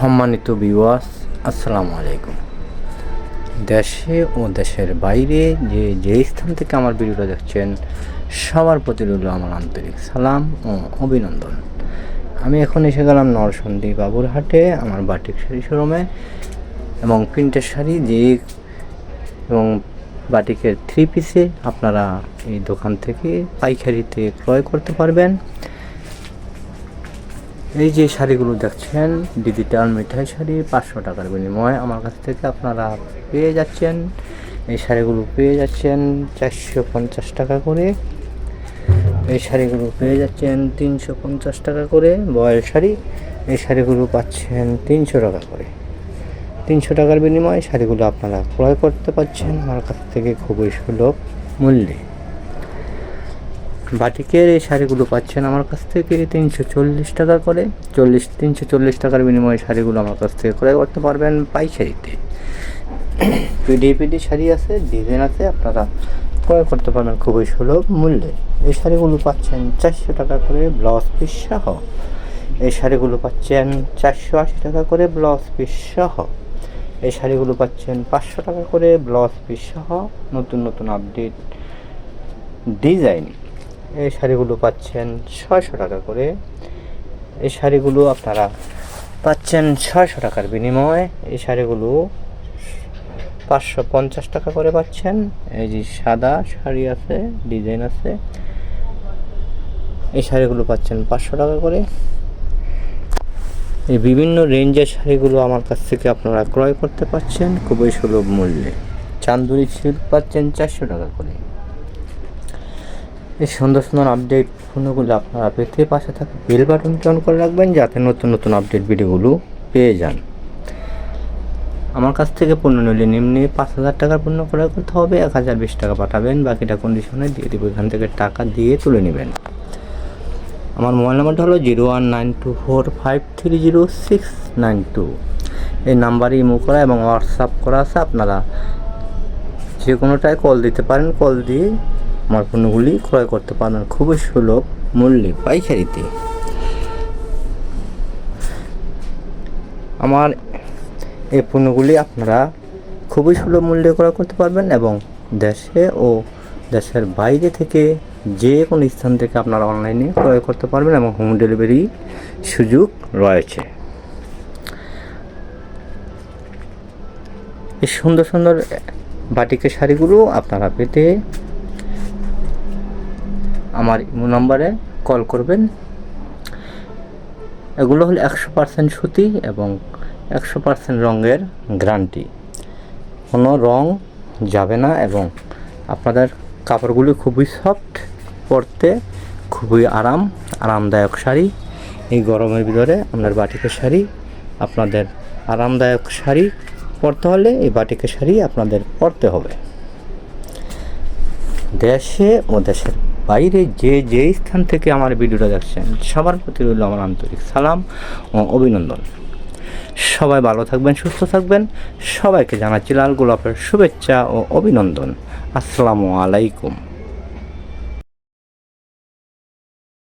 সম্মানিত ভিউয়ার্স, আসসালামু আলাইকুম। দেশে ও দেশের বাইরে যে স্থান থেকে আমার ভিডিওটা দেখছেন, সবার প্রতি রইল আমার আন্তরিক সালাম ও অভিনন্দন। আমি এখন এসে গেলাম নরসিংদী বাবুরহাটে আমার বাটিক শাড়ি শোরুমে এবং প্রিন্টের শাড়ি এবং বাটিকের 3 পিসে আপনারা এই দোকান থেকে পাইকারিতে ক্রয় করতে পারবেন। এই যে শাড়িগুলো দেখছেন, ডিজিটাল মিঠাই শাড়ি 500 টাকার বিনিময়ে আমার কাছ থেকে আপনারা পেয়ে যাচ্ছেন। এই শাড়িগুলো পেয়ে যাচ্ছেন 450 টাকা করে। এই শাড়িগুলো পেয়ে যাচ্ছেন 350 টাকা করে। বয়েল শাড়ি, এই শাড়িগুলো পাচ্ছেন 300 টাকা করে। 300 টাকার বিনিময়ে শাড়িগুলো আপনারা ক্রয় করতে পারছেন আমার কাছ থেকে খুবই সুলভ মূল্যে। বাটিকের এই শাড়িগুলো পাচ্ছেন আমার কাছ থেকে 340 টাকা করে। 340 টাকার বিনিময়ে শাড়িগুলো আমার কাছ থেকে ক্রয় করতে পারবেন পাইকারিতে। পিডি শাড়ি আছে, ডিজাইন আছে, আপনারা ক্রয় করতে পারবেন খুবই সুলভ মূল্যে। এই শাড়িগুলো পাচ্ছেন 400 টাকা করে ব্লাউজ পিস সহ। এই শাড়িগুলো পাচ্ছেন 480 টাকা করে ব্লাউজ পিস সহ। এই শাড়িগুলো পাচ্ছেন 500 টাকা করে ব্লাউজ পিস সহ। নতুন নতুন আপডেট ডিজাইন এই শাড়িগুলো পাচ্ছেন 600 টাকা করে। এই শাড়িগুলো আপনারা পাচ্ছেন 600 টাকার বিনিময়ে। এই শাড়িগুলো 550 টাকা করে পাচ্ছেন। এই যে সাদা শাড়ি আছে, ডিজাইন আছে, এই শাড়িগুলো পাচ্ছেন 500 টাকা করে। এই বিভিন্ন রেঞ্জের শাড়িগুলো আমার কাছ থেকে আপনারা ক্রয় করতে পারছেন খুবই সুলভ মূল্যে। চান্দুরি সিল্ক পাচ্ছেন 400 টাকা করে। এই সুন্দর সুন্দর আপডেট ফোনগুলো আপনারা পেতে পাশে থাকা বেল বাটনটি অন করে রাখবেন, যাতে নতুন নতুন আপডেট ভিডিওগুলো পেয়ে যান। আমার কাছ থেকে পণ্য নিলে নিম্নে 5000 টাকার পণ্য ক্রয় করতে হবে, 1020 টাকা পাঠাবেন, বাকিটা কন্ডিশনে দিয়ে দেবো। এখান থেকে টাকা দিয়ে তুলে নেবেন। আমার মোবাইল নাম্বারটা হলো 019245300692। এই নাম্বারে ইমো করা এবং হোয়াটসঅ্যাপ করা আছে। আপনারা যে কোনোটায় কল দিতে পারেন, কল দিয়ে আমার পণ্যগুলি ক্রয় করতে পারেন খুবই সুলভ মূল্যে পাইকারিতে। আমার এই পণ্যগুলি আপনারা খুবই সুলভ মূল্যে ক্রয় করতে পারবেন এবং দেশে ও দেশের বাইরে থেকে যে কোনো স্থান থেকে আপনারা অনলাইনে ক্রয় করতে পারবেন এবং হোম ডেলিভারি সুযোগ রয়েছে। এই সুন্দর সুন্দর বাটিকের শাড়িগুলো আপনারা পেতে আমার ইমো নাম্বারে কল করবেন। এগুলো হলো 100% সুতি এবং 100% রঙের গ্যারান্টি, কোনো রং যাবে না এবং আপনাদের কাপড়গুলি খুবই সফট, পরতে খুবই আরামদায়ক শাড়ি। এই গরমের ভিতরে আপনার বাটিকের শাড়ি, আপনাদের আরামদায়ক শাড়ি পরতে হলে এই বাটিকের শাড়ি আপনাদের পরতে হবে। দেশে ও দেশের বাইরে যে স্থান থেকে আমার ভিডিওটা দেখছেন, সবার প্রতি রইল আমার আন্তরিক সালাম ও অভিনন্দন। সবাই ভালো থাকবেন, সুস্থ থাকবেন। সবাইকে জানাচ্ছি লাল গোলাপের শুভেচ্ছা ও অভিনন্দন। আসসালামু আলাইকুম।